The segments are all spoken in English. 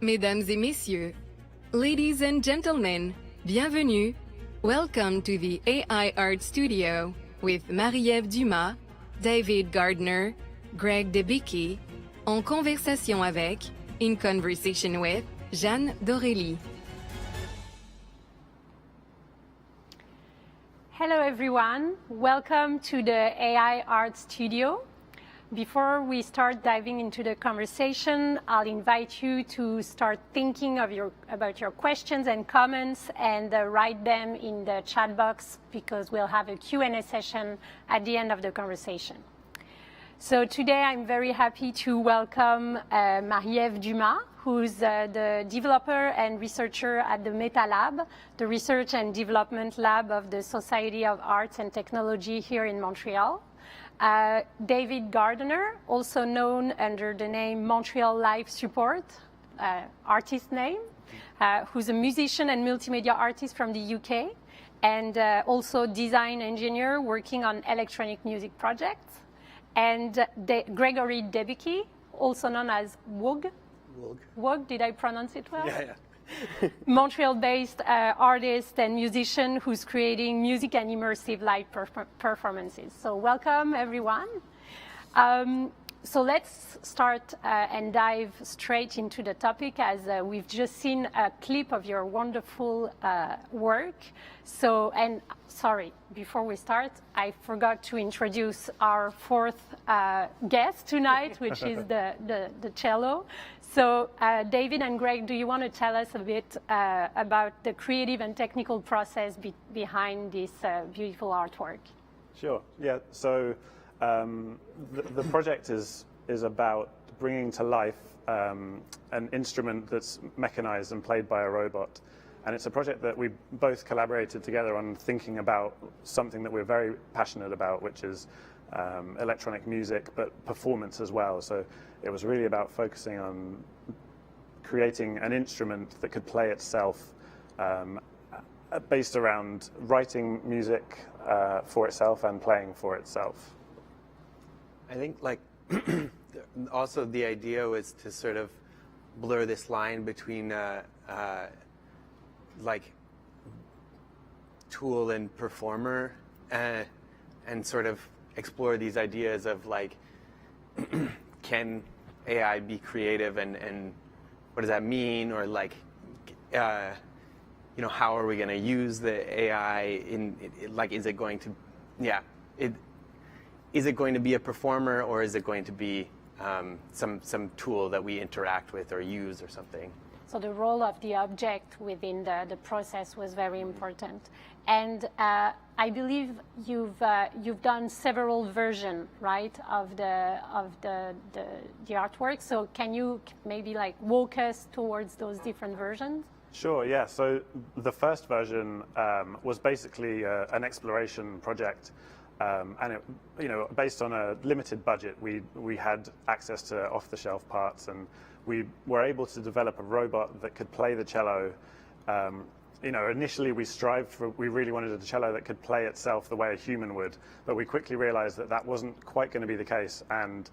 Mesdames et messieurs, ladies and gentlemen, bienvenue. Welcome to the AI Art Studio with Marie-Ève Dumas, David Gardner, Greg Debicki, en conversation avec, in conversation with, Jeanne Dorély. Hello everyone, welcome to the AI Art Studio. Before we start diving into the conversation, I'll invite you to start thinking about your questions and comments and write them in the chat box because we'll have a Q&A session at the end of the conversation. So today I'm very happy to welcome Marie-Ève Dumas, who's the developer and researcher at the Meta Lab, the research and development lab of the Society of Arts and Technology here in Montreal. David Gardner, also known under the name Montreal Live Support, artist name, who's a musician and multimedia artist from the UK, and also design engineer working on electronic music projects. And Gregory Debicki, also known as Woog. Woog, did I pronounce it well? Yeah. Montreal-based artist and musician who's creating music and immersive live performances. So welcome, everyone. So let's start and dive straight into the topic as we've just seen a clip of your wonderful work. So, and sorry, before we start, I forgot to introduce our fourth guest tonight, which is the cello. So David and Greg, do you want to tell us a bit about the creative and technical process behind this beautiful artwork? Sure, yeah. So the project is about bringing to life an instrument that's mechanized and played by a robot. And it's a project that we both collaborated together on thinking about something that we're very passionate about, which is electronic music, but performance as well. So it was really about focusing on creating an instrument that could play itself based around writing music for itself and playing for itself. I think also the idea was to sort of blur this line between tool and performer and sort of explore these ideas of can AI be creative and what does that mean, or how are we going to use the AI is it going to is it going to be a performer, or is it going to be some tool that we interact with or use or something? So the role of the object within the process was very important. And I believe you've done several versions, right, of the artwork. So can you maybe walk us towards those different versions? Sure, yeah. So the first version was basically an exploration project. And it, based on a limited budget, we had access to off-the-shelf parts, and we were able to develop a robot that could play the cello. Initially we really wanted a cello that could play itself the way a human would, but we quickly realized that wasn't quite going to be the case, and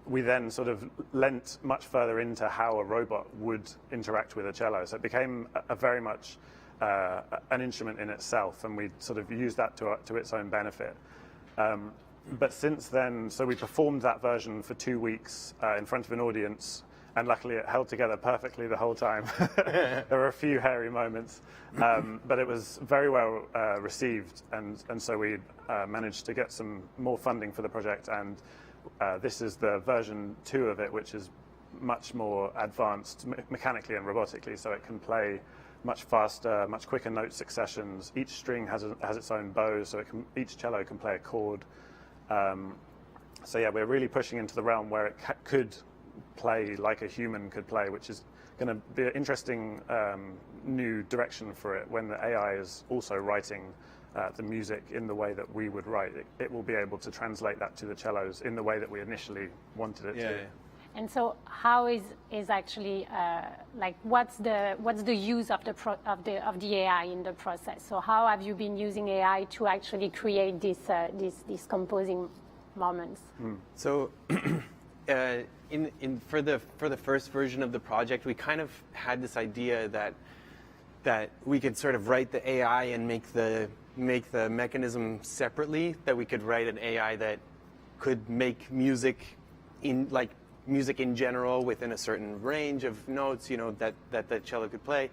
we then sort of leant much further into how a robot would interact with a cello. So it became a very much an instrument in itself, and we sort of used that to its own benefit. But since then, so we performed that version for 2 weeks in front of an audience, and luckily it held together perfectly the whole time. There were a few hairy moments, but it was very well received, and so we managed to get some more funding for the project, and this is the version 2 of it, which is much more advanced mechanically and robotically, so it can play much faster, much quicker note successions. Each string has its own bow, so each cello can play a chord. So yeah, we're really pushing into the realm where it could play like a human could play, which is going to be an interesting new direction for it. When the AI is also writing the music in the way that we would write, it will be able to translate that to the cellos in the way that we initially wanted it to. Yeah. And so, how is actually what's the use of the AI in the process? So, how have you been using AI to actually create these composing moments? So, for the first version of the project, we kind of had this idea that we could sort of write the AI and make the mechanism separately. That we could write an AI that could make music in general within a certain range of notes, that the cello could play.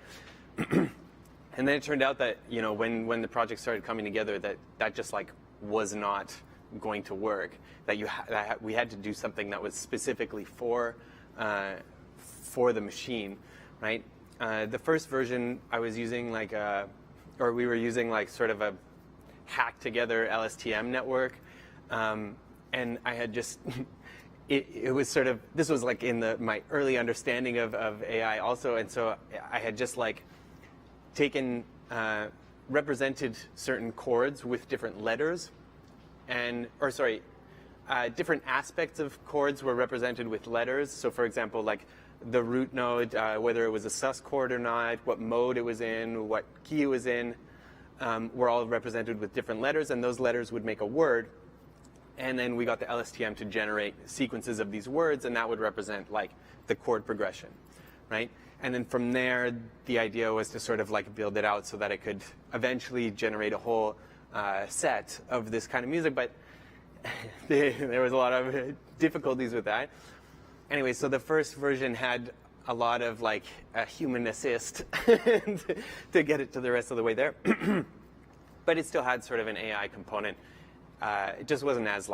And then it turned out that when the project started coming together, that just was not going to work. That we had to do something that was specifically for the machine, right? The first version I was using we were using sort of a hacked together LSTM network, and I had just it was sort of, this was in my early understanding of AI also, and so I had just taken represented certain chords with different letters, different aspects of chords were represented with letters. So for example, the root note, whether it was a sus chord or not, what mode it was in, what key it was in, were all represented with different letters, and those letters would make a word. And then we got the LSTM to generate sequences of these words, and that would represent the chord progression, right? And then from there, the idea was to sort of build it out so that it could eventually generate a whole set of this kind of music, but there was a lot of difficulties with that. Anyway, so the first version had a lot of a human assist to get it to the rest of the way there. But it still had sort of an AI component. It just wasn't as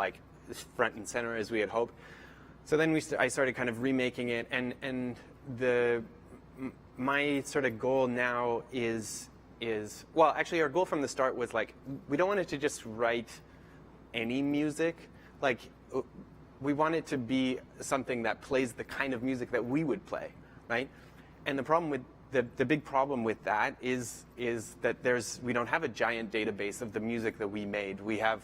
front and center as we had hoped. So then I started kind of remaking it, and my sort of goal now is well, actually our goal from the start was we don't want it to just write any music. We want it to be something that plays the kind of music that we would play, right? And the problem with the big problem with that is that we don't have a giant database of the music that we made. We have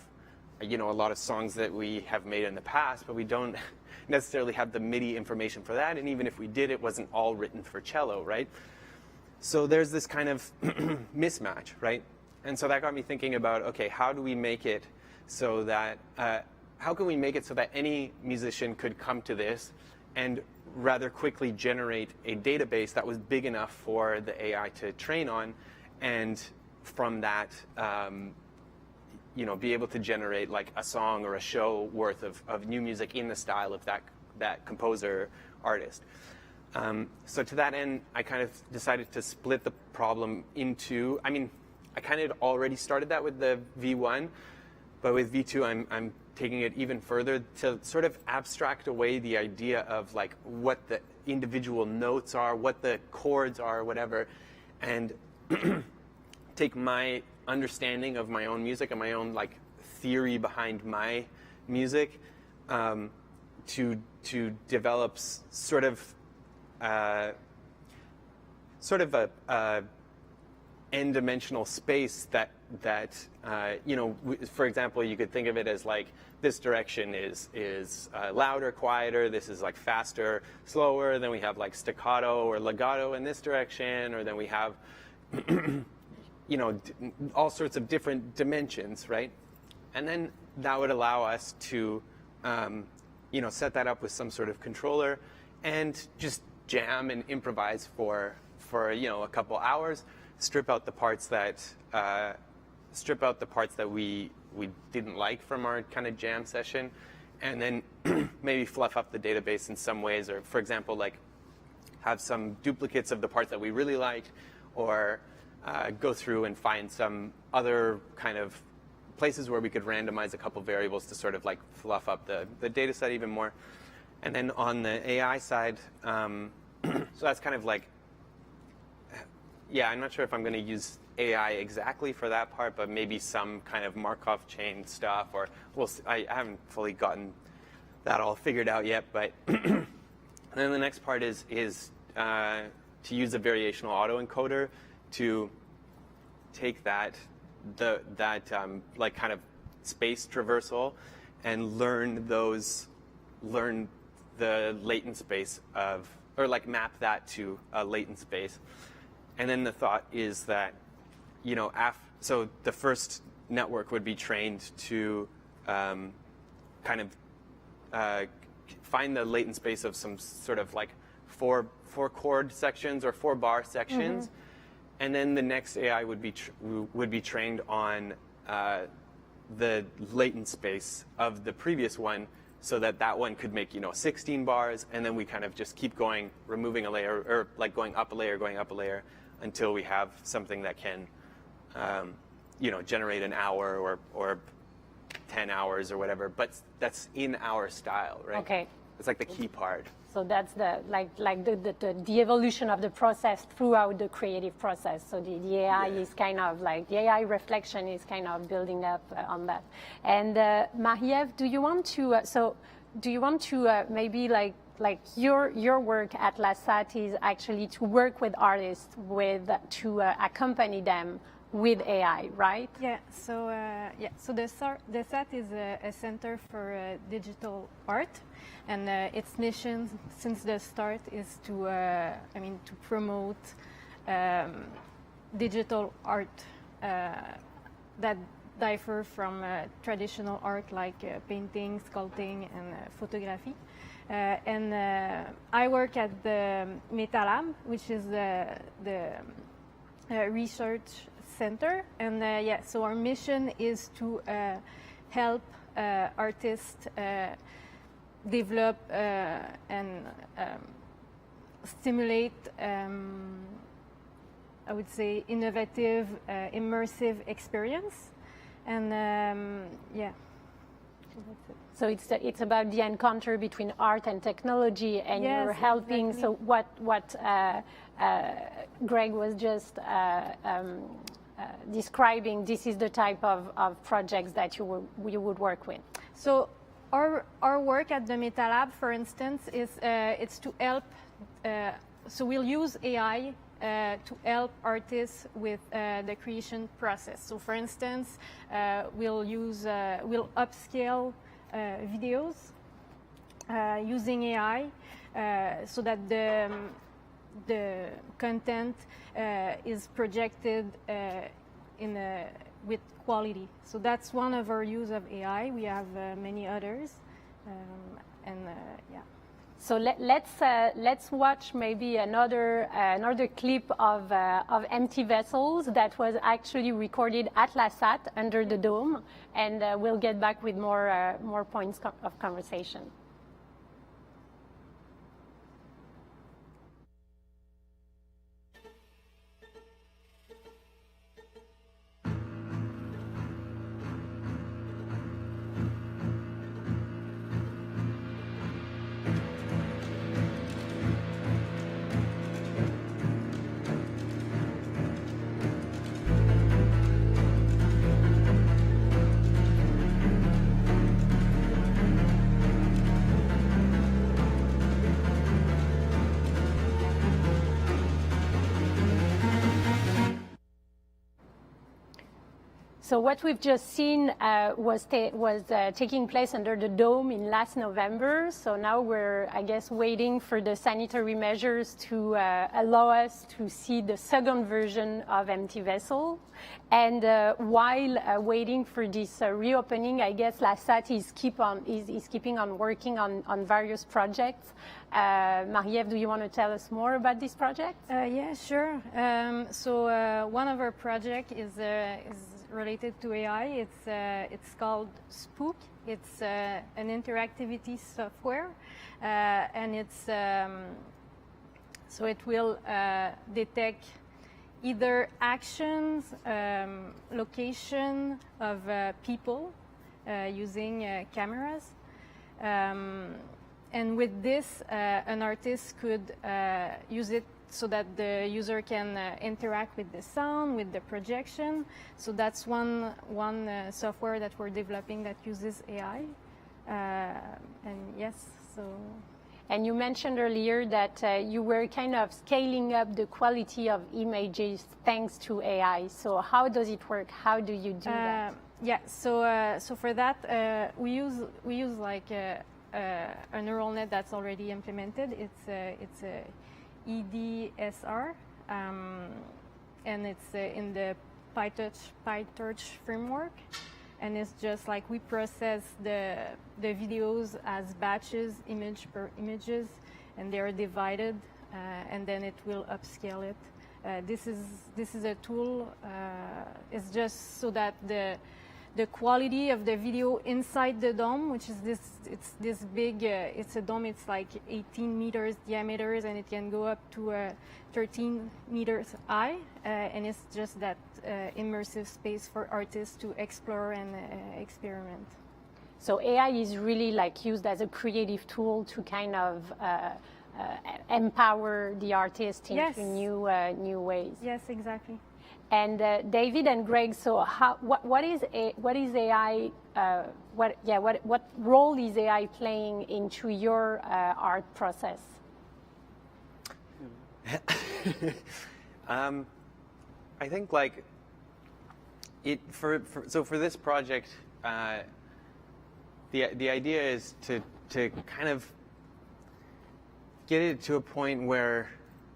a lot of songs that we have made in the past, but we don't necessarily have the MIDI information for that. And even if we did, it wasn't all written for cello, right? So there's this kind of mismatch, right? And so that got me thinking about, okay, how do we make it so that, how can we make it so that any musician could come to this and rather quickly generate a database that was big enough for the AI to train on, and from that, be able to generate a song or a show worth of new music in the style of that composer artist. So to that end, I kind of decided to split the problem into, I kind of already started that with the V1, but with V2, I'm taking it even further to sort of abstract away the idea of what the individual notes are, what the chords are, whatever, and take my understanding of my own music and my own theory behind my music to develop sort of a n-dimensional space that for example, you could think of it as this direction is louder, quieter. This is faster, slower. Then we have staccato or legato in this direction, or then we have all sorts of different dimensions, right? And then that would allow us to, set that up with some sort of controller and just jam and improvise for a couple hours, strip out the parts that we didn't like from our kind of jam session, and then maybe fluff up the database in some ways, or for example, have some duplicates of the parts that we really liked, or go through and find some other kind of places where we could randomize a couple variables to sort of fluff up the data set even more. And then on the AI side, so that's kind of I'm not sure if I'm going to use AI exactly for that part, but maybe some kind of Markov chain stuff, or I haven't fully gotten that all figured out yet. But and then the next part is to use a variational autoencoder to take that kind of space traversal and learn the latent space or map that to a latent space. And then the thought is that, so the first network would be trained to kind of find the latent space of some sort of like four chord sections or 4 bar sections, and then the next AI would be trained on the latent space of the previous one, so that one could make 16 bars, and then we kind of just keep going, removing a layer, or like going up a layer, until we have something that can generate an hour or 10 hours or whatever, but that's in our style, right? Okay. It's like the key part. So that's the the evolution of the process throughout the creative process. So the AI is kind of like, the AI reflection is kind of building up on that. And Marie-Ève, do you want to maybe like your work at LASAT is actually to work with artists to accompany them with AI, right? Yeah. So So the SAT is a center for digital art, and its mission since the start is to to promote digital art that differ from traditional art like painting, sculpting, and photography. I work at the MetaLab, which is the research center, and so our mission is to help artists develop and stimulate, I would say, innovative, immersive experience, and So it's about the encounter between art and technology, and yes, you're helping. Exactly. So what Greg was just describing, this is the type of projects that you would work with. So our work at the MetaLab, for instance, is it's to help. So we'll use AI to help artists with the creation process. So, for instance, we'll upscale videos using AI so that the content is projected with quality. So that's one of our use of AI. We have many others, yeah. So let's watch maybe another clip of Empty Vessels that was actually recorded at LASAT under the dome, and we'll get back with more points of conversation. So what we've just seen was taking place under the dome in last November. So now we're, I guess, waiting for the sanitary measures to allow us to see the second version of Empty Vessel. And while waiting for this reopening, I guess LASAT is keeping on working on various projects. Marie-Ève, do you want to tell us more about this project? Yeah, sure. So one of our projects is related to AI. It's called Spook. It's an interactivity software, and it's so it will detect either actions, location of people using cameras, and with this, an artist could use it so that the user can interact with the sound, with the projection. So that's one software that we're developing that uses AI. And yes, so. And you mentioned earlier that you were kind of scaling up the quality of images thanks to AI. So how does it work? How do you do that? Yeah, so for that we use like a neural net that's already implemented. It's a EDSR, and it's in the PyTorch framework. and it's just like we process the videos as batches, image per images, and they are divided, and then it will upscale it. This is a tool. It's just so that the quality of the video inside the dome, which is this big, it's a dome, it's like 18 meters diameters, and it can go up to 13 meters high, and it's just that immersive space for artists to explore and experiment. So AI is really like used as a creative tool to kind of empower the artist into new ways. Yes, exactly. And David and Greg, so what is AI? What role is AI playing into your art process? I think like for this project, the idea is to kind of get it to a point where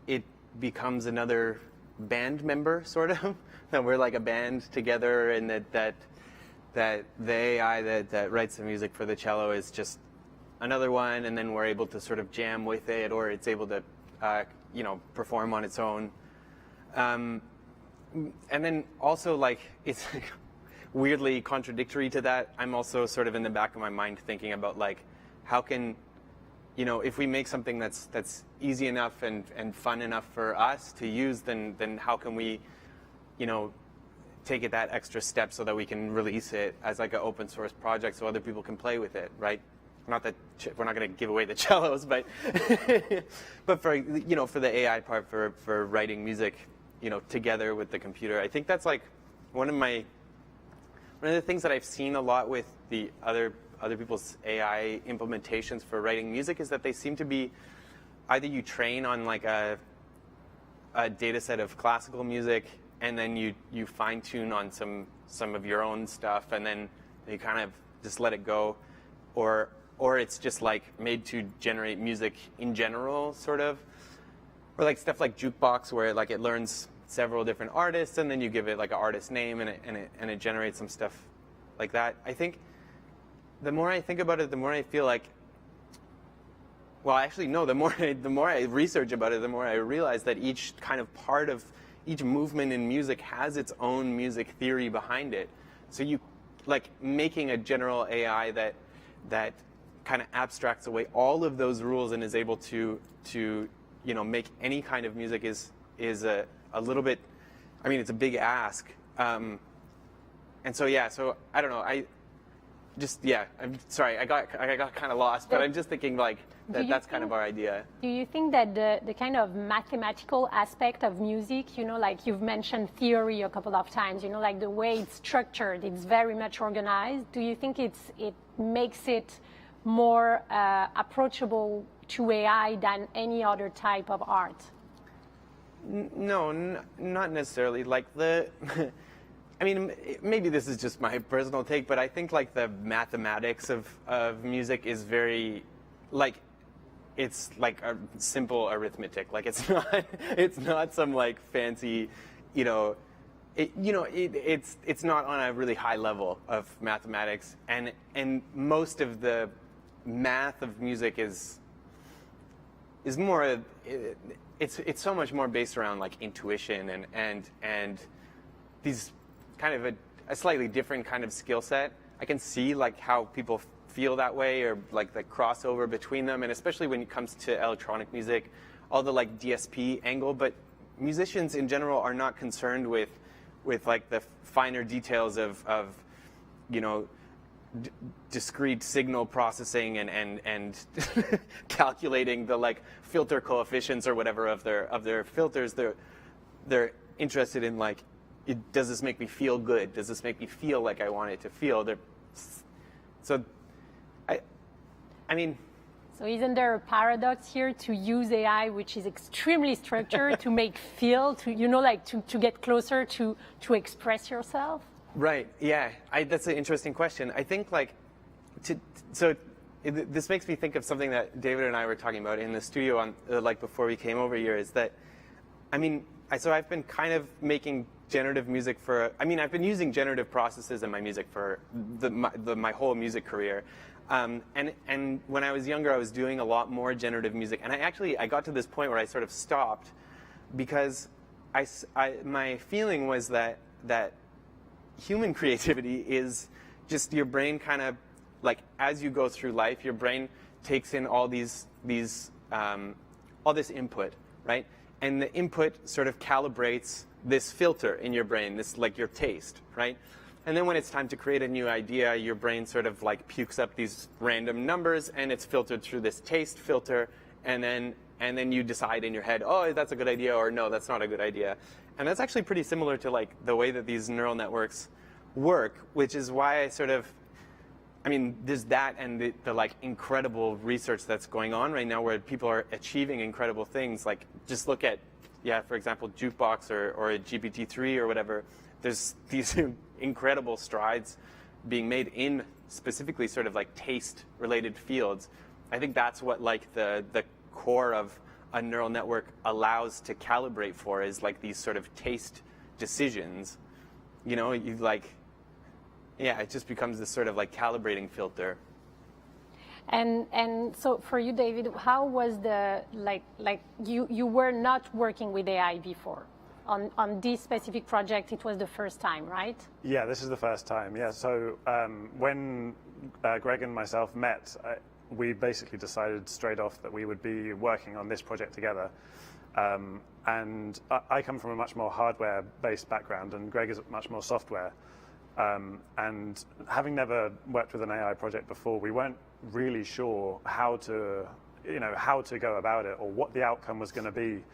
it becomes another band member, sort of, that we're like a band together, and that the AI that writes the music for the cello is just another one, and then we're able to sort of jam with it, or it's able to perform on its own. And then also, like, it's weirdly contradictory to that. I'm also sort of in the back of my mind thinking about, like, how can, if we make something that's easy enough and fun enough for us to use, then how can we, take it that extra step so that we can release it as like an open source project so other people can play with it, right? Not that we're not going to give away the cellos, but but for for the AI part, for writing music, together with the computer, I think that's like one of the things that I've seen a lot with the other people's AI implementations for writing music is that they seem to be either you train on like a data set of classical music, and then you fine tune on some of your own stuff, and then you kind of just let it go, or it's just like made to generate music in general, sort of, or like stuff like Jukebox, where like it learns several different artists, and then you give it like an artist name, and it generates some stuff like that. I think the more I think about it, the more I feel like, well, actually, no, the more I research about it, the more I realize that each kind of part of each movement in music has its own music theory behind it. So you, like, making a general AI that kind of abstracts away all of those rules and is able to make any kind of music is a little bit, I mean, it's a big ask. And so I don't know, I'm sorry, I got kind of lost, but I'm just thinking like that's kind of our idea. Do you think that the kind of mathematical aspect of music, like you've mentioned theory a couple of times, like the way it's structured, it's very much organized. Do you think it makes it more approachable to AI than any other type of art? No, not necessarily. Like I mean, maybe this is just my personal take, but I think like the mathematics of music is very, like, it's like a simple arithmetic. Like it's not some like fancy, it's not on a really high level of mathematics, and most of the math of music is more, it's so much more based around like intuition and these kind of a slightly different kind of skill set. I can see like how people feel that way, or like the crossover between them, and especially when it comes to electronic music, all the like DSP angle. But musicians in general are not concerned with like the finer details of discrete signal processing and calculating the like filter coefficients or whatever of their filters. They're interested in like, does this make me feel good? Does this make me feel like I want it to feel? I mean. So isn't there a paradox here to use AI, which is extremely structured, to make feel, to get closer to express yourself? Right. Yeah. That's an interesting question. I think like, this makes me think of something that David and I were talking about in the studio like before we came over here. Is that, I mean, so I've been kind of making generative music for, I mean, I've been using generative processes in my music for my whole music career. And when I was younger, I was doing a lot more generative music. And I got to this point where I sort of stopped because my feeling was that human creativity is just your brain kind of, like, as you go through life, your brain takes in all this input, right? And the input sort of calibrates this filter in your brain, this, like, your taste, right? And then when it's time to create a new idea, your brain sort of like pukes up these random numbers, and it's filtered through this taste filter, and then you decide in your head, oh, that's a good idea, or no, that's not a good idea. And that's actually pretty similar to, like, the way that these neural networks work, which is why I mean, there's that and the like incredible research that's going on right now where people are achieving incredible things. Like, just look at, for example, Jukebox or a GPT-3 or whatever. There's these incredible strides being made in specifically sort of like taste-related fields. I think that's what, like, the core of a neural network allows to calibrate for, is like these sort of taste decisions. You know, it just becomes this sort of like calibrating filter. And so for you, David, how was the, like you were not working with AI before? On this specific project, it was the first time, right? Yeah, this is the first time. Yeah, so when Greg and myself met, we basically decided straight off that we would be working on this project together. And I come from a much more hardware-based background, and Greg is much more software. And having never worked with an AI project before, we weren't really sure how to go about it, or what the outcome was going to be,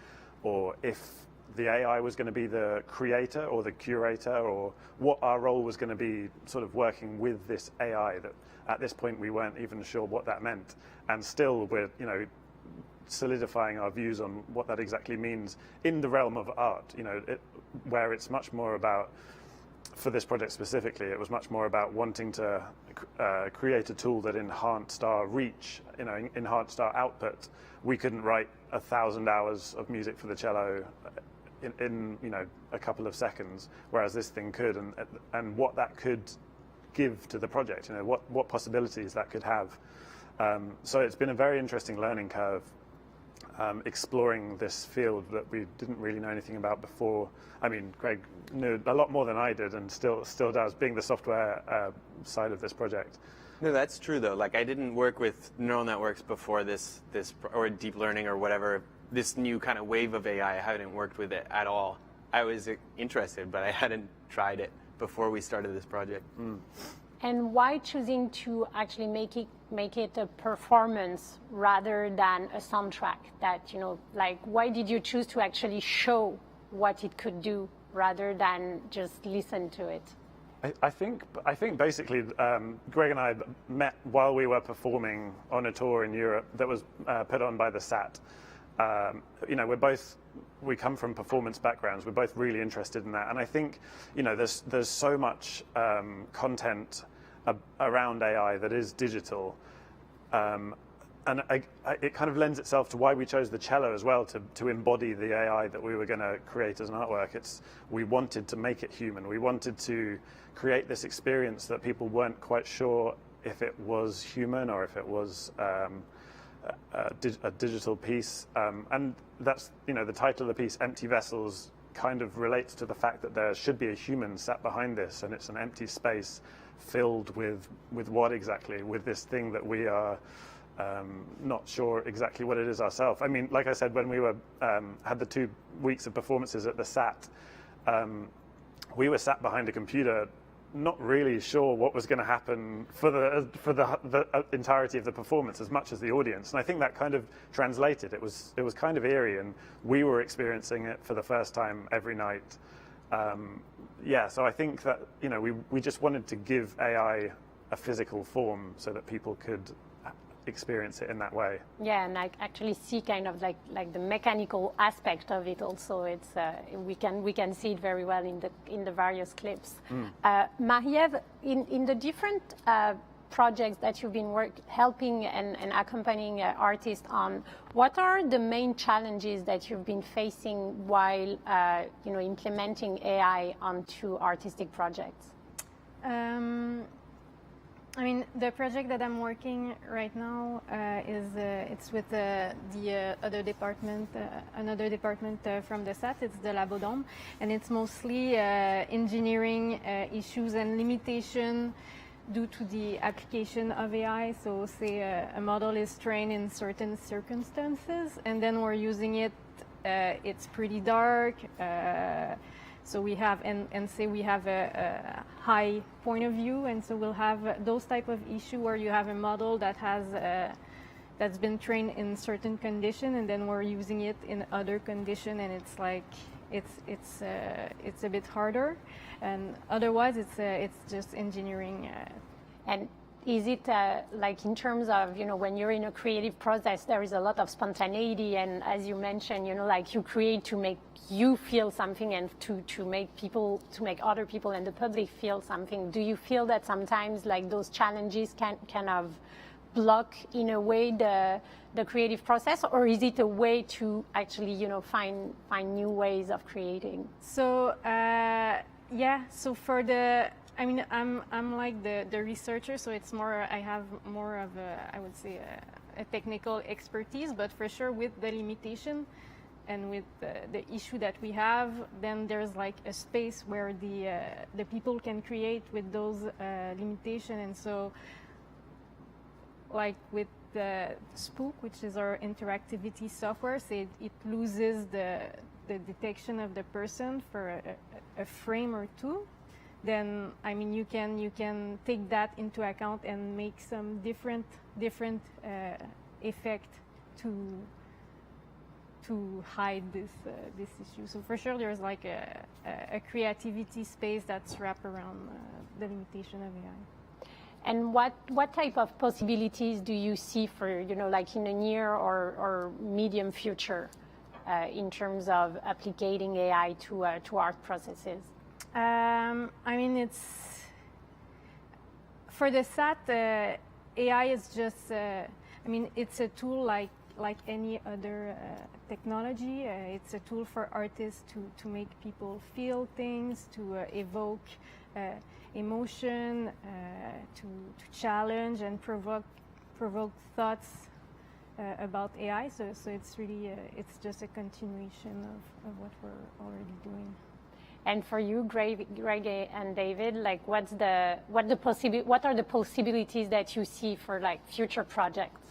or if the AI was going to be the creator or the curator, or what our role was going to be sort of working with this AI. That at this point we weren't even sure what that meant, and still we're solidifying our views on what that exactly means in the realm of art. Where it's much more about, for this project specifically, it was much more about wanting to create a tool that enhanced our reach, enhanced our output. We couldn't write 1,000 hours of music for the cello in a couple of seconds, whereas this thing could, and what that could give to the project, what possibilities that could have. So it's been a very interesting learning curve, exploring this field that we didn't really know anything about before. I mean, Greg knew a lot more than I did, and still does, being the software side of this project. No, that's true though. Like, I didn't work with neural networks before this or deep learning or whatever, this new kind of wave of AI. I hadn't worked with it at all. I was interested, but I hadn't tried it before we started this project. And why choosing to actually make it a performance rather than a soundtrack? That, like, why did you choose to actually show what it could do rather than just listen to it? I think basically Greg and I met while we were performing on a tour in Europe that was put on by the SAT. We come from performance backgrounds. We're both really interested in that, and I think there's so much content around AI that is digital, and it kind of lends itself to why we chose the cello as well, to embody the AI that we were going to create as an artwork. We wanted to make it human. We wanted to create this experience that people weren't quite sure if it was human or if it was a digital piece. And that's, the title of the piece, Empty Vessels, kind of relates to the fact that there should be a human sat behind this, and it's an empty space filled with what exactly? With this thing that we are not sure exactly what it is ourselves. I mean, like I said, when we were had the 2 weeks of performances at the SAT, we were sat behind a computer, not really sure what was going to happen for the entirety of the performance as much as the audience. And I think that kind of translated. It was kind of eerie, and we were experiencing it for the first time every night. So I think that we just wanted to give AI a physical form so that people could experience it in that way. Yeah, and I actually see kind of like the mechanical aspect of it also. It's we can see it very well in the various clips. Marie-Ève, in the different projects that you've been helping and accompanying artists on, what are the main challenges that you've been facing while implementing AI onto artistic projects? I mean, the project that I'm working right now it's with the other department, another department from the SAT. It's the Labodome, and it's mostly engineering issues and limitation due to the application of AI. So, say a model is trained in certain circumstances, and then we're using it. It's pretty dark. So we have, and say we have a high point of view, and so we'll have those type of issue where you have a model that has that's been trained in certain condition, and then we're using it in other condition, and it's like it's a bit harder, and otherwise it's just engineering. And is it like in terms of, when you're in a creative process, there is a lot of spontaneity, and as you mentioned, like you create to make you feel something and to make other people and the public feel something. Do you feel that sometimes like those challenges can kind of block in a way the creative process, or is it a way to actually find new ways of creating? So so for the I'm like the researcher, so it's more, I have more of I would say a technical expertise, but for sure with the limitation and with the issue that we have, then there's like a space where the people can create with those limitations. And so like with the Spook, which is our interactivity software, so it loses the detection of the person for a frame or two. Then you can take that into account and make some different effect to hide this issue. So for sure, there's like a creativity space that's wrapped around the limitation of AI. And what type of possibilities do you see for like in a near or medium future in terms of applying AI to art processes? It's for the SAT. AI is just. It's a tool like any other technology. It's a tool for artists to make people feel things, to evoke emotion, to challenge and provoke thoughts about AI. So it's really it's just a continuation of what we're already doing. And for you, Greg and David, like what are the possibilities that you see for like future projects?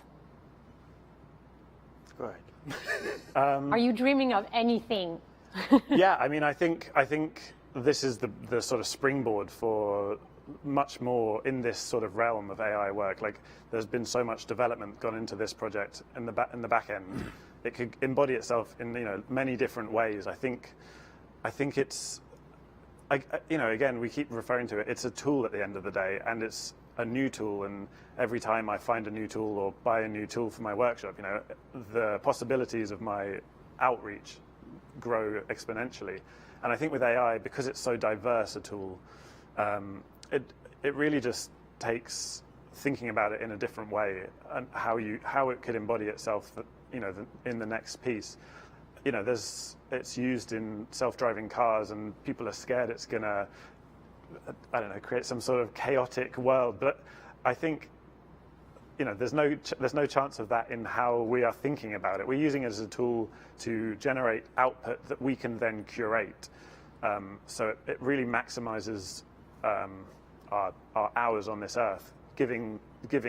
Go ahead. Are you dreaming of anything? Yeah, I think this is the sort of springboard for much more in this sort of realm of AI work. Like there's been so much development gone into this project in the back end. It could embody itself in many different ways. I think it's, again, we keep referring to it. It's a tool at the end of the day, and it's a new tool. And every time I find a new tool or buy a new tool for my workshop, the possibilities of my outreach grow exponentially. And I think with AI, because it's so diverse a tool, it really just takes thinking about it in a different way and how it could embody itself, in the next piece. It's used in self-driving cars, and people are scared it's gonna, create some sort of chaotic world. But I think, there's no chance of that in how we are thinking about it. We're using it as a tool to generate output that we can then curate. So it really maximizes our hours on this earth, giving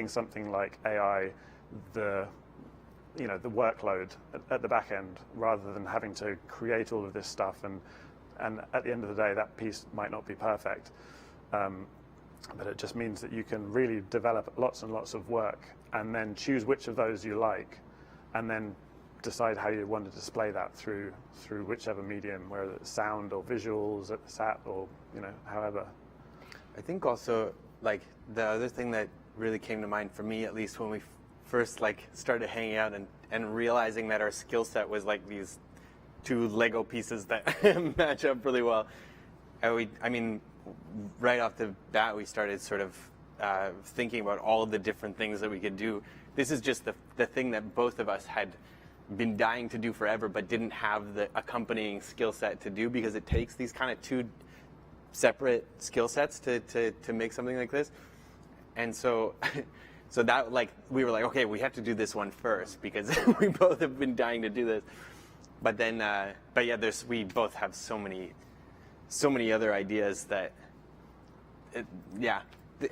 something like AI the workload at the back end, rather than having to create all of this stuff, and at the end of the day that piece might not be perfect, but it just means that you can really develop lots and lots of work and then choose which of those you like, and then decide how you want to display that through whichever medium, whether it's sound or visuals at the SAT or however. I think also like the other thing that really came to mind for me, at least when we first started hanging out and realizing that our skill set was like these two Lego pieces that match up really well. Right off the bat, we started sort of thinking about all of the different things that we could do. This is just the thing that both of us had been dying to do forever, but didn't have the accompanying skill set to do, because it takes these kind of two separate skill sets to make something like this. And so so that, like, we were like, okay, we have to do this one first, because we both have been dying to do this. But then but yeah, we both have so many other ideas that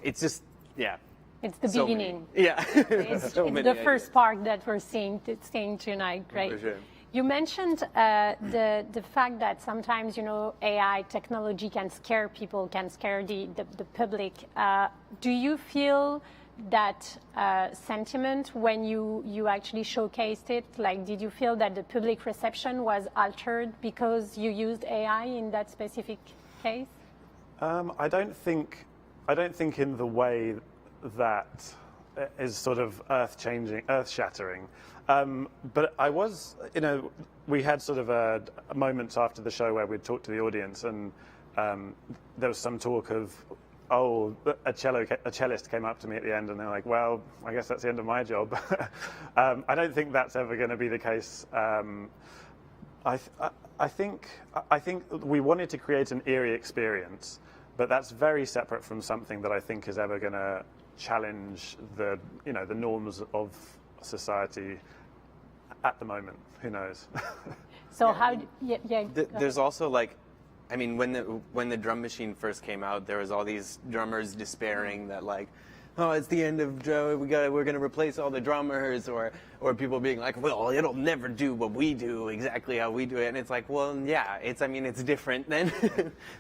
it's just It's the so beginning. Many. Yeah. It's So many the ideas. first part that we're seeing tonight, right? For sure. You mentioned the fact that sometimes, AI technology can scare people, can scare the public. Do you feel that sentiment when you actually showcased it? Like, did you feel that the public reception was altered because you used AI in that specific case? I don't think in the way that is sort of earth-changing, earth-shattering. But I was, we had sort of a moment after the show where we'd talked to the audience, and there was some talk of, a cellist came up to me at the end, and they're like, well, I guess that's the end of my job. I don't think that's ever going to be the case. I think we wanted to create an eerie experience, but that's very separate from something that I think is ever going to challenge the norms of society at the moment. Who knows? So There's also, like, I mean, when the drum machine first came out, there was all these drummers despairing that, like, oh, it's the end of Joe. We're gonna replace all the drummers, or people being like, well, it'll never do what we do exactly how we do it. And it's like, well, yeah, it's different than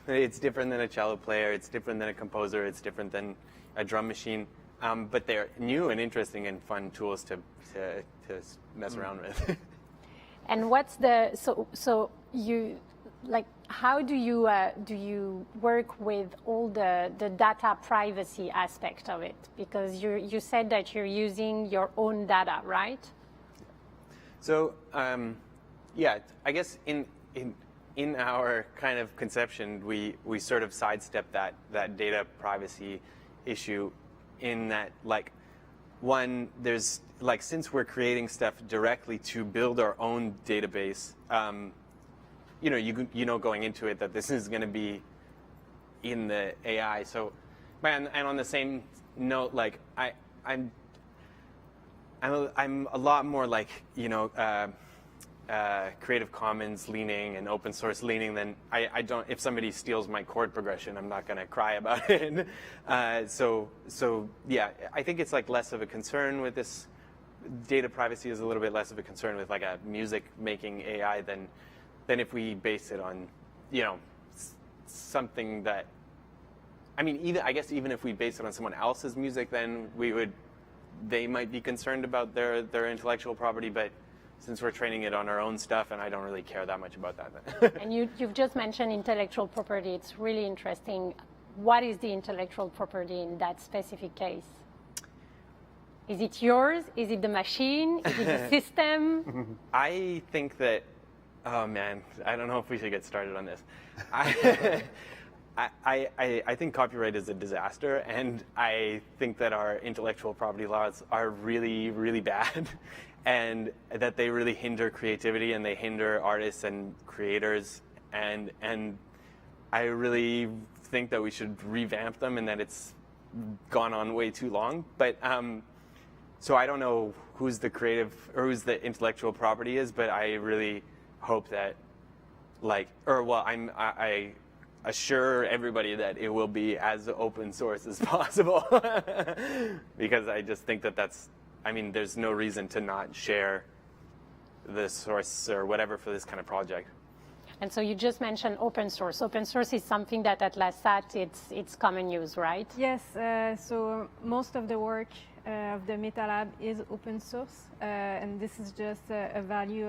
it's different than a cello player. It's different than a composer. It's different than a drum machine. But they're new and interesting and fun tools to mess around with. And what's so you, like, how do you work with all the data privacy aspect of it? Because you said that you're using your own data, right? So yeah, I guess in our kind of conception, we sort of sidestep that data privacy issue, in that, like, one, there's, like, since we're creating stuff directly to build our own database, going into it that this is going to be in the AI. So, and on the same note, like, I'm a lot more, like, Creative Commons leaning and open source leaning than I don't. If somebody steals my chord progression, I'm not going to cry about it. So yeah, I think it's, like, less of a concern with this. Data privacy is a little bit less of a concern with, like, a music making AI than if we base it on, something that, I mean, I guess even if we base it on someone else's music, then they might be concerned about their intellectual property, but since we're training it on our own stuff, and I don't really care that much about that. And you've just mentioned intellectual property. It's really interesting. What is the intellectual property in that specific case? Is it yours? Is it the machine? Is it the system? I think that, oh man, I don't know if we should get started on this. I think copyright is a disaster, and I think that our intellectual property laws are really, really bad, and that they really hinder creativity, and they hinder artists and creators, and I really think that we should revamp them, and that it's gone on way too long. But so I don't know who's the creative or who's the intellectual property is, but I really hope that, like, I assure everybody that it will be as open source as possible, because I just think that there's no reason to not share the source or whatever for this kind of project. And so you just mentioned open source. Open source is something that at LASAT it's common use, right? Yes, so most of the work of the MetaLab is open source, and this is just a value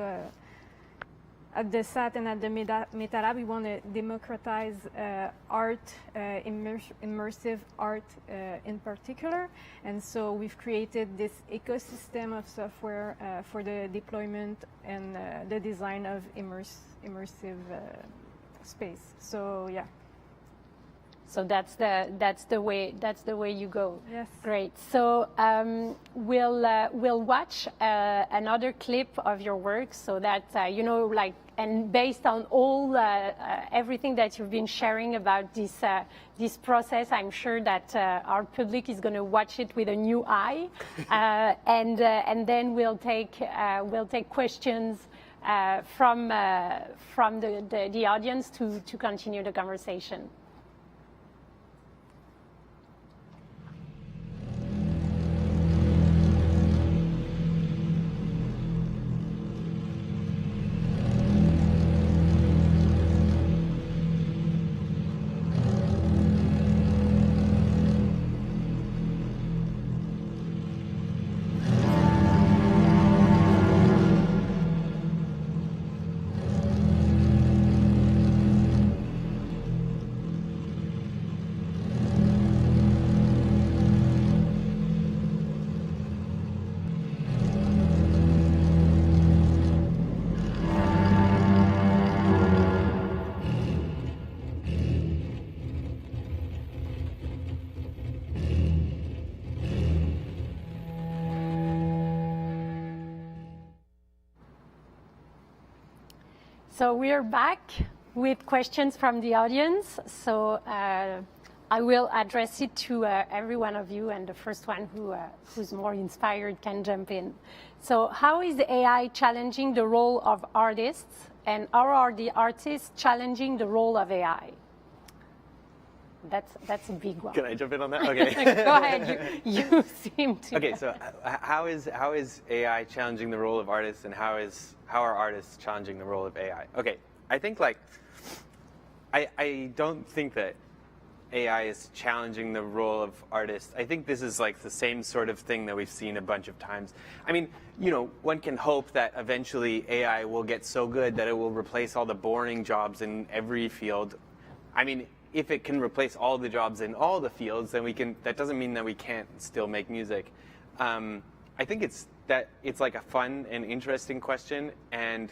at the SAT and at the MetaLab. We want to democratize art, immersive art in particular, and so we've created this ecosystem of software for the deployment and the design of immersive space. So yeah. So that's the way you go. Yes. Great. So we'll watch another clip of your work, so that like, and based on all everything that you've been sharing about this process, I'm sure that our public is going to watch it with a new eye, and then we'll take questions from the audience to continue the conversation. So we are back with questions from the audience. So I will address it to every one of you, and the first one who's more inspired can jump in. So how is the AI challenging the role of artists, and how are the artists challenging the role of AI? That's a big one. Can I jump in on that? Okay. Go ahead. You seem to. Okay, so how is AI challenging the role of artists, and how are artists challenging the role of AI? Okay, I think I don't think that AI is challenging the role of artists. I think this is like the same sort of thing that we've seen a bunch of times. I mean, one can hope that eventually AI will get so good that it will replace all the boring jobs in every field. I mean, if it can replace all the jobs in all the fields, then that doesn't mean that we can't still make music. I think it's like a fun and interesting question, and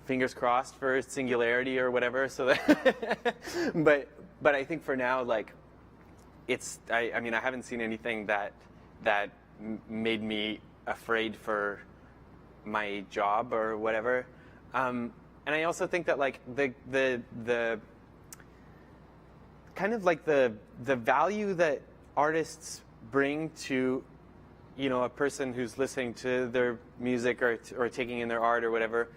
fingers crossed for singularity or whatever. So that, but I think for now, like, I mean, I haven't seen anything that made me afraid for my job or whatever. And I also think that like the kind of like the value that artists bring to a person who's listening to their music or taking in their art or whatever,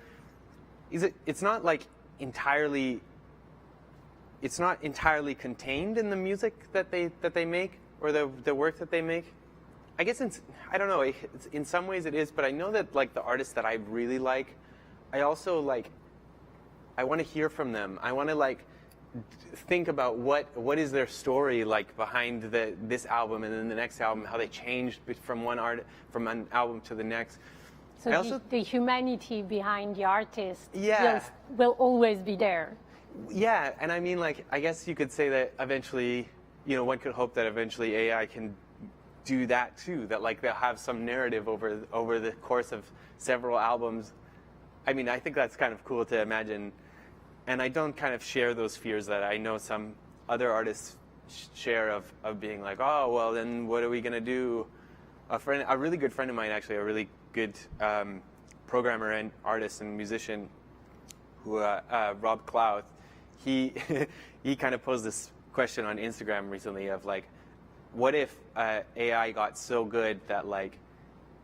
it's not entirely contained in the music that they make or the work that they make. I guess I don't know, in some ways it is, but I know that like the artists that I really like, I also like, I want to hear from them. I want to like think about what is their story like behind this album and then the next album, how they changed from an album to the next. So the humanity behind the artist Yeah. will always be there. Yeah, and I mean, like, I guess you could say that eventually, one could hope that eventually AI can do that too, that like they'll have some narrative over the course of several albums. I mean, I think that's kind of cool to imagine. And I don't kind of share those fears that I know some other artists share of being like, oh, well, then what are we going to do? A really good friend of mine, actually, a really good programmer and artist and musician, Rob Clouth, he kind of posed this question on Instagram recently of like, what if AI got so good that like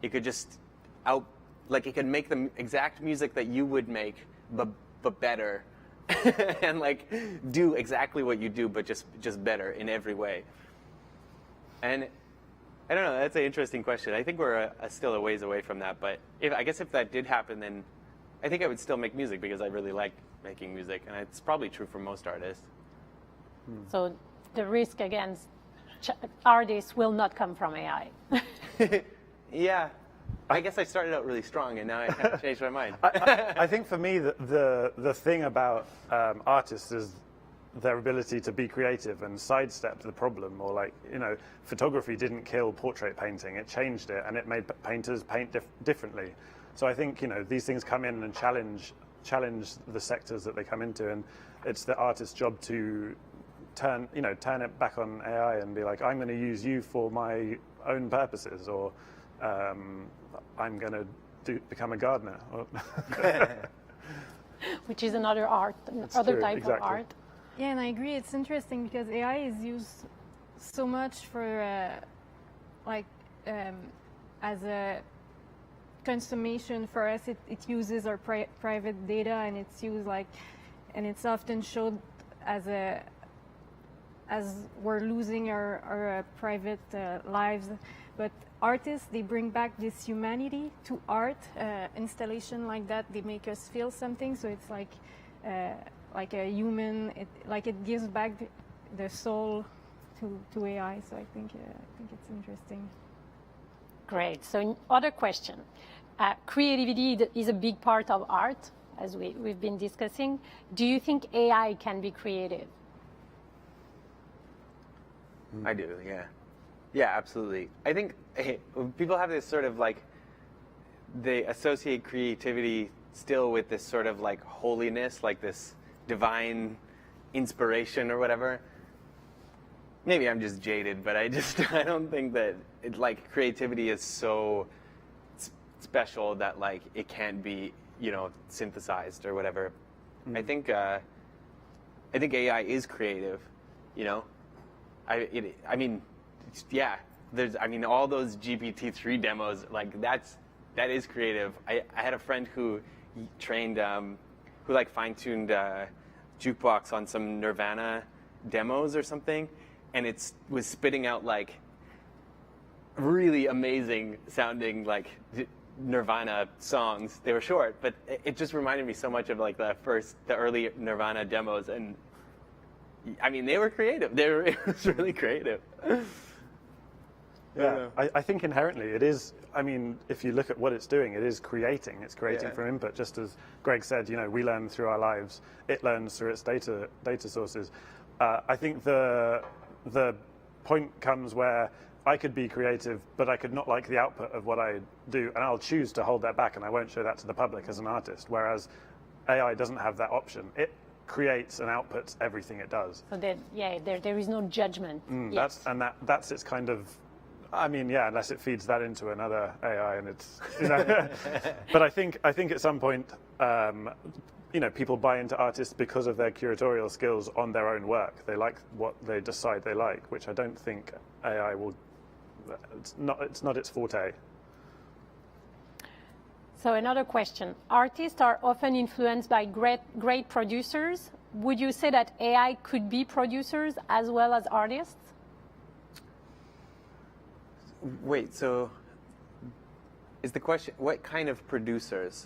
it could just it could make the exact music that you would make, but better. And like do exactly what you do, but just better in every way. And I don't know, that's an interesting question. I think we're still a ways away from that, but I guess if that did happen, then I think I would still make music because I really like making music, and it's probably true for most artists. So the risk against artists will not come from AI. Yeah. I guess I started out really strong, and now I have changed my mind. I think for me, the thing about artists is their ability to be creative and sidestep the problem. Or like, photography didn't kill portrait painting; it changed it, and it made painters paint differently. So I think these things come in and challenge the sectors that they come into, and it's the artist's job to turn it back on AI and be like, I'm going to use you for my own purposes, or I'm going to become a gardener. Which is another art, true, type exactly. of art. Yeah, and I agree. It's interesting because AI is used so much for as a consummation for us. It uses our private data, and it's used and it's often showed as we're losing our private lives. But artists, they bring back this humanity to art. Installation like that, they make us feel something. So it's like a human. It gives back the soul to AI. So I think it's interesting. Great. So other question. Creativity is a big part of art, as we've been discussing. Do you think AI can be creative? I do, yeah. Yeah, absolutely. I think people have this sort of they associate creativity still with this sort of holiness, like this divine inspiration or whatever. Maybe I'm just jaded, but I don't think that creativity is so special that it can't be synthesized or whatever. I think AI is creative, I mean, yeah. All those GPT-3 demos, that is creative. I had a friend who trained, who fine-tuned jukebox on some Nirvana demos or something, and it was spitting out really amazing sounding Nirvana songs. They were short, but it just reminded me so much of the early Nirvana demos, and they were creative. It was really creative. Yeah, I think inherently it is. If you look at what it's doing, it is creating. It's creating from input, just as Greg said. We learn through our lives. It learns through its data sources. I think the point comes where I could be creative, but I could not like the output of what I do, and I'll choose to hold that back, and I won't show that to the public as an artist. Whereas AI doesn't have that option. It creates and outputs everything it does. So there is no judgment. Yes. That's its kind of. Unless it feeds that into another AI, and it's. But I think at some point, people buy into artists because of their curatorial skills on their own work. They like what they decide they like, which I don't think AI will. It's not its forte. So another question. Artists are often influenced by great producers. Would you say that AI could be producers as well as artists? Wait, so is the question, what kind of producers?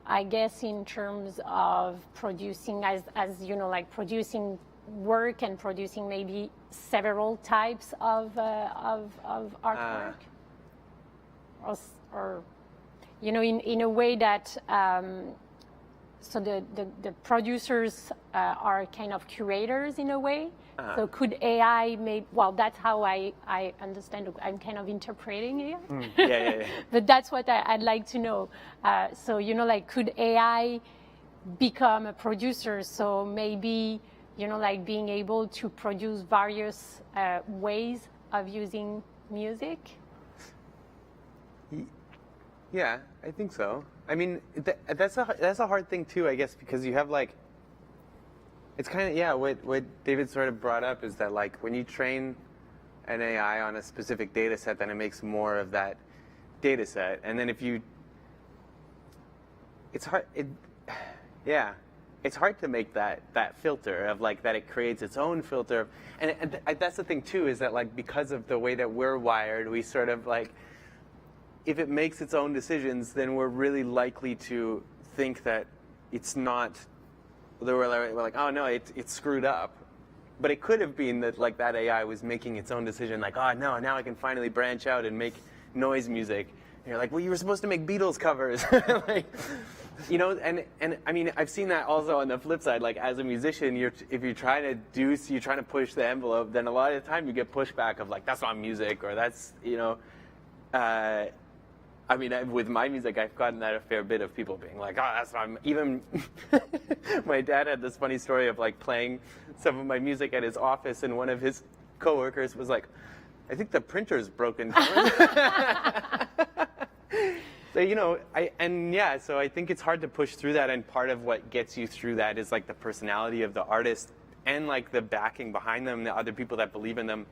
I guess in terms of producing, as producing work and producing maybe several types of artwork, or in a way that so the producers are kind of curators in a way. So could AI that's how I understand it. I'm kind of interpreting it. Yeah. But that's what I'd like to know. So, could AI become a producer? So maybe, being able to produce various ways of using music? Yeah, I think so. That's a hard thing too, I guess, because you have it's kind of, what David sort of brought up is that when you train an AI on a specific data set, then it makes more of that data set. And then it's hard to make that filter of that it creates its own filter. And that's the thing too, is that because of the way that we're wired, we sort of if it makes its own decisions, then we're really likely to think that it's not. We're like, oh no, it's screwed up. But it could have been that that AI was making its own decision, oh no, now I can finally branch out and make noise music. And you're like, well, you were supposed to make Beatles covers. And I've seen that also on the flip side. As a musician, if you're trying to push the envelope, then a lot of the time you get pushback of that's not music, or that's I mean, with my music, I've gotten that a fair bit of people being like, "Oh, that's not." Even my dad had this funny story of like playing some of my music at his office, and one of his coworkers was like, "I think the printer's broken." So so I think it's hard to push through that, and part of what gets you through that is like the personality of the artist and like the backing behind them, the other people that believe in them,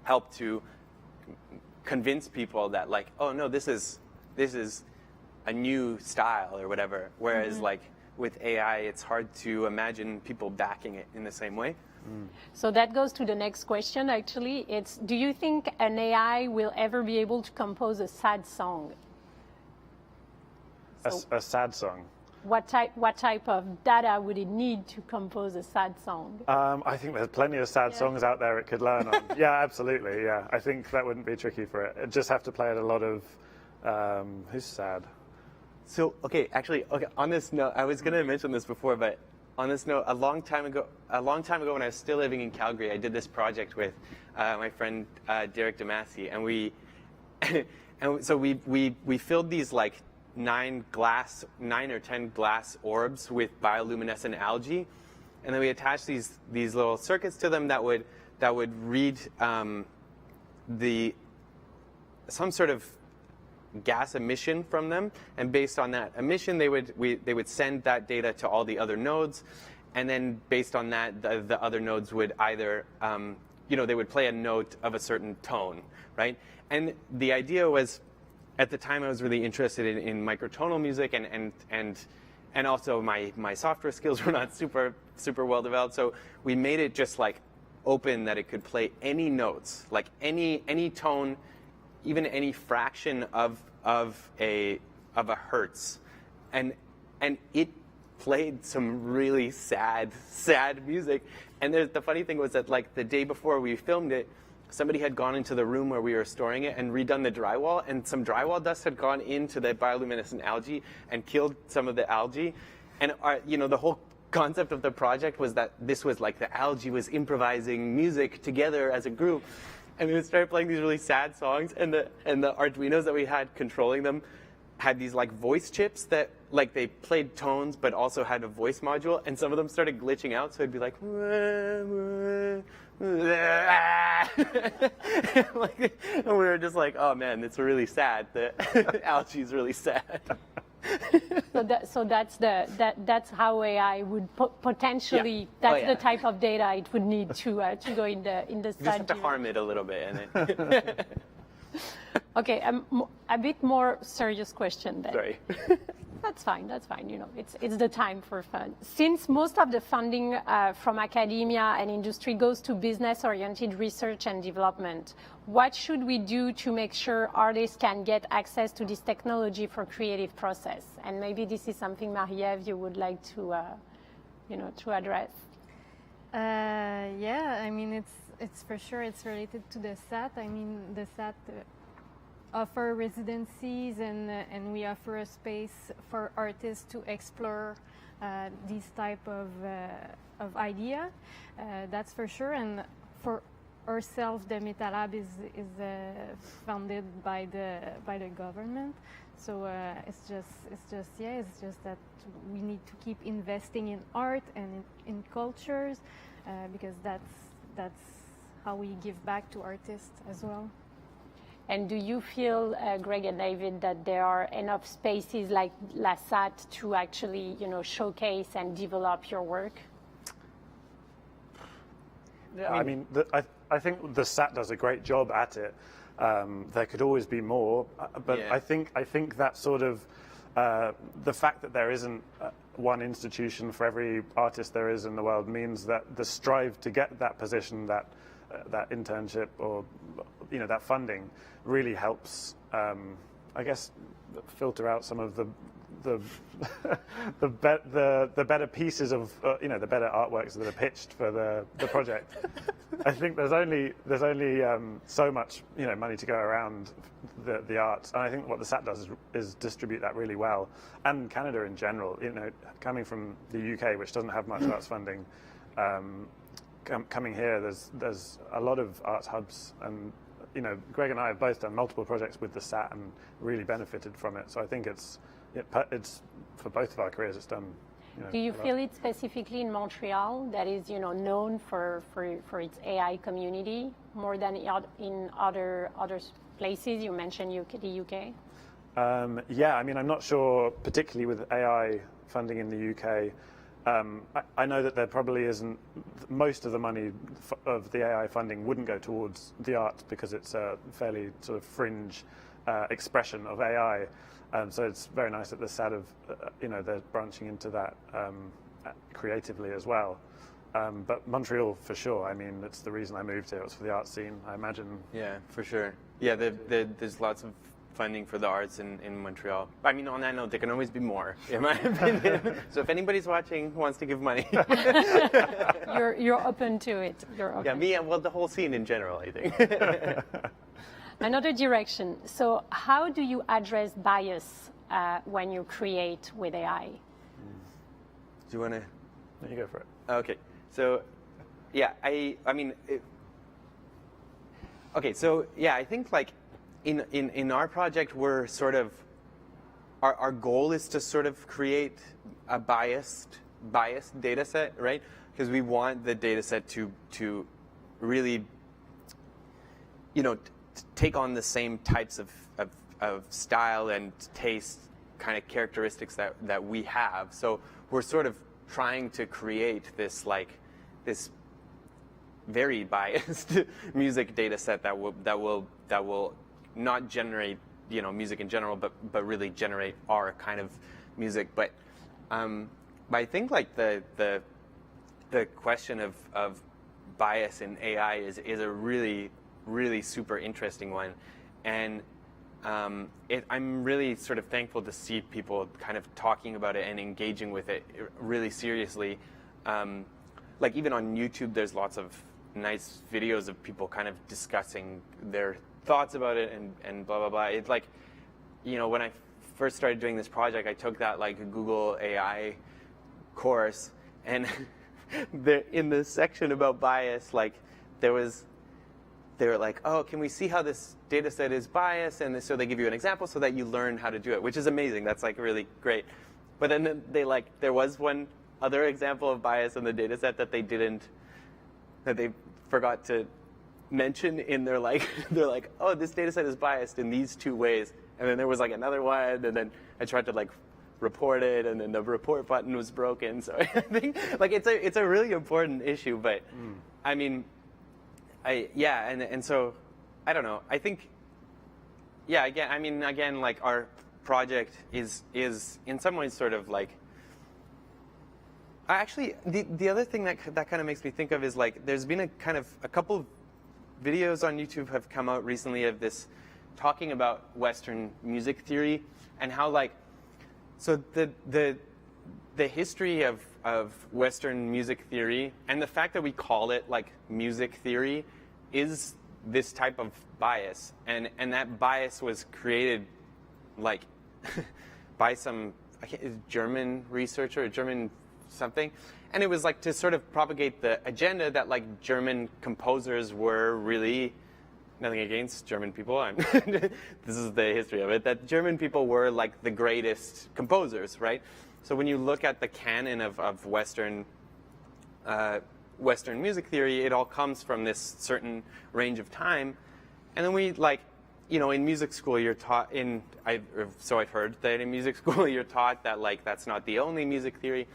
help to convince people that like, oh no, this is a new style or whatever. Whereas like with AI, it's hard to imagine people backing it in the same way. So that goes to the next question, actually. It's, do you think an AI will ever be able to compose a sad song? So A sad song. what type of data would it need to compose a sad song? I think there's plenty of sad songs out there it could learn on. Yeah, absolutely. Yeah, I think that wouldn't be tricky for it. It'd just have to play at a lot of who's sad. So actually, on this note, I was going to mention this before, but on this note, a long time ago when I was still living in Calgary, I did this project with my friend Derek Damasi, and so we filled these like 9 or 10 glass orbs with bioluminescent algae, and then we attached these little circuits to them that would read some sort of gas emission from them, and based on that emission, they would send that data to all the other nodes, and then based on that, the other nodes would either they would play a note of a certain tone, right? And the idea was, at the time, I was really interested in microtonal music, and also my software skills were not super well developed. So we made it just like open, that it could play any notes, like any tone, even any fraction of a hertz, and it played some really sad music. And the funny thing was that like the day before we filmed it, somebody had gone into the room where we were storing it and redone the drywall, and some drywall dust had gone into the bioluminescent algae and killed some of the algae. And the whole concept of the project was that this was like the algae was improvising music together as a group, and we would start playing these really sad songs, and the Arduinos that we had controlling them had these like voice chips that like they played tones but also had a voice module, and some of them started glitching out, so it'd be like and we were just like, oh man, it's really sad. The algae is really sad. So that's how AI would potentially. Yeah. That's the type of data it would need to go in the You just have to harm it a little bit, and it Okay, a bit more serious question then. Sorry. That's fine. It's the time for fun. Since most of the funding from academia and industry goes to business-oriented research and development, what should we do to make sure artists can get access to this technology for creative process? And maybe this is something, Marie-Ève, you would like to address. Yeah, I mean, it's for sure it's related to the SAT. I mean, the SAT offer residencies, and we offer a space for artists to explore these type of idea. That's for sure. And for ourselves, the MetaLab is funded by the government. So it's just that we need to keep investing in art and in cultures, because that's how we give back to artists as well. And do you feel, Greg and David, that there are enough spaces like LASAT to actually, showcase and develop your work? I mean, I think the SAT does a great job at it. There could always be more, but Yeah. I think that sort of the fact that there isn't one institution for every artist there is in the world means that the strive to get that position, that internship, or that funding really helps, I guess, filter out some of the the better pieces of the better artworks that are pitched for the project. I think there's only so much money to go around the arts, and I think what the SAT does is distribute that really well. And Canada in general, coming from the UK, which doesn't have much arts funding, coming here, there's a lot of arts hubs, and Greg and I have both done multiple projects with the SAT and really benefited from it. So I think it's for both of our careers, it's done. Do you feel it specifically in Montreal that is, known for its AI community more than in other places? You mentioned the UK. Yeah, I mean, I'm not sure, particularly with AI funding in the UK. I know that there probably isn't, most of the money of the AI funding wouldn't go towards the arts because it's a fairly sort of fringe expression of AI. So it's very nice that the SAT of, they're branching into that creatively as well. But Montreal, for sure. I mean, it's the reason I moved here. It was for the art scene, I imagine. Yeah, for sure. Yeah, there's lots of funding for the arts in Montreal. I mean, on that note, there can always be more, in my opinion. So if anybody's watching who wants to give money. You're open to it. You're open. Yeah, well, the whole scene in general, I think. Another direction. So how do you address bias when you create with AI? Do you want to? No, you go for it. Okay. So, yeah, I mean, okay. So, yeah, I think like in our project, we're sort of our goal is to sort of create a biased data set, right? Because we want the data set to really, take on the same types of style and taste kind of characteristics that we have. So we're sort of trying to create this very biased music data set that will not generate music in general, but really generate our kind of music. But I think like the question of bias in AI is a really super interesting one, and I'm really sort of thankful to see people kind of talking about it and engaging with it really seriously. Like even on YouTube, there's lots of nice videos of people kind of discussing their thoughts about it and blah blah blah. It's like, when I first started doing this project, I took that like Google AI course, and in the section about bias, like they were like, oh, can we see how this data set is biased? And so they give you an example so that you learn how to do it, which is amazing. That's like really great. But then there was one other example of bias in the data set that they forgot to mention in their they're like, oh, this data set is biased in these two ways. And then there was like another one, and then I tried to like report it, and then the report button was broken. So I think like it's a really important issue, but I mean, and so I don't know. I think again like our project is in some ways sort of like, actually the other thing that kind of makes me think of is like there's been a couple of videos on YouTube have come out recently of this talking about Western music theory and how like, so the history of Western music theory and the fact that we call it like music theory is this type of bias, and that bias was created like by some German researcher, German something, and it was like to sort of propagate the agenda that like German composers were really, nothing against German people, this is the history of it, that German people were like the greatest composers, right? So when you look at the canon of Western music theory, it all comes from this certain range of time, and then we like, in music school you're taught I've heard that in music school you're taught that like that's not the only music theory,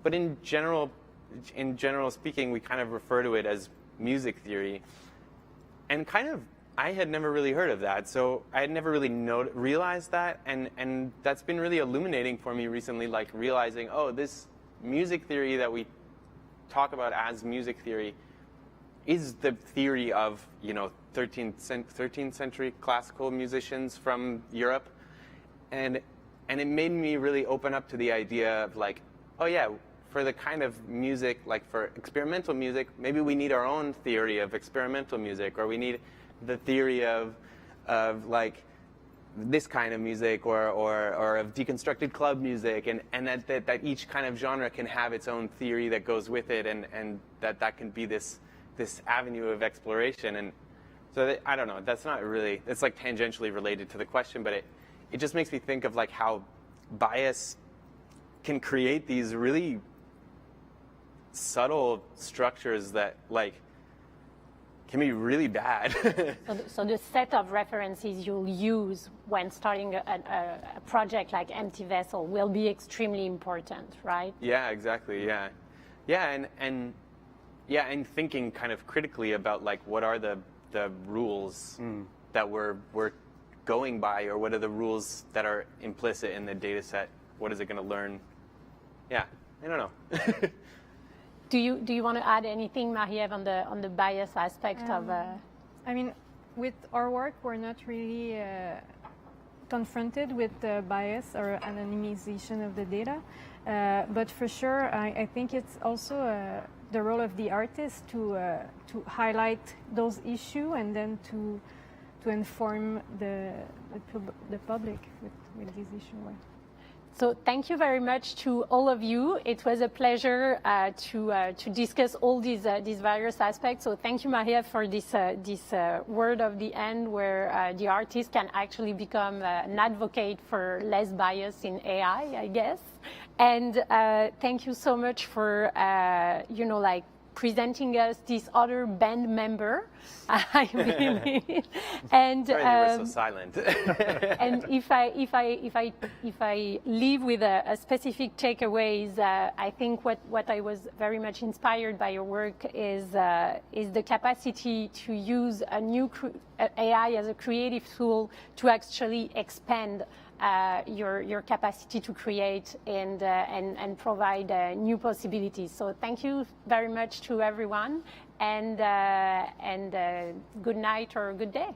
but in general speaking, we kind of refer to it as music theory, and kind of I had never really heard of that, so I had never really realized that, and that's been really illuminating for me recently, like realizing, oh, this music theory that we talk about as music theory is the theory of 13th century classical musicians from Europe, and it made me really open up to the idea of like, oh yeah, for the kind of music, like for experimental music, maybe we need our own theory of experimental music, or we need the theory of like this kind of music, or of deconstructed club music, and that each kind of genre can have its own theory that goes with it, and that can be this avenue of exploration. And So I don't know. That's not really. It's like tangentially related to the question, but it just makes me think of like how bias can create these really subtle structures that like can be really bad. So the set of references you'll use when starting a project like Empty Vessel will be extremely important, right? Yeah, exactly. Yeah, yeah, and thinking kind of critically about like what are the rules that we're going by, or what are the rules that are implicit in the data set? What is it going to learn? Yeah, I don't know. Do you want to add anything, Marie-Ève, on the bias aspect of? I mean, with our work, we're not really confronted with bias or anonymization of the data, but for sure, I think it's also the role of the artist to highlight those issues and then to inform the public with these issues. So thank you very much to all of you. It was a pleasure to discuss all these various aspects. So thank you, Marie-Ève, for this word of the end, where the artist can actually become an advocate for less bias in AI, I guess. And thank you so much for like presenting us this other band member. I really, and sorry, they were so silent. and if I leave with a specific takeaways, I think what I was very much inspired by your work is the capacity to use a new AI as a creative tool to actually expand your capacity to create and provide new possibilities. So thank you very much to everyone, and good night or good day.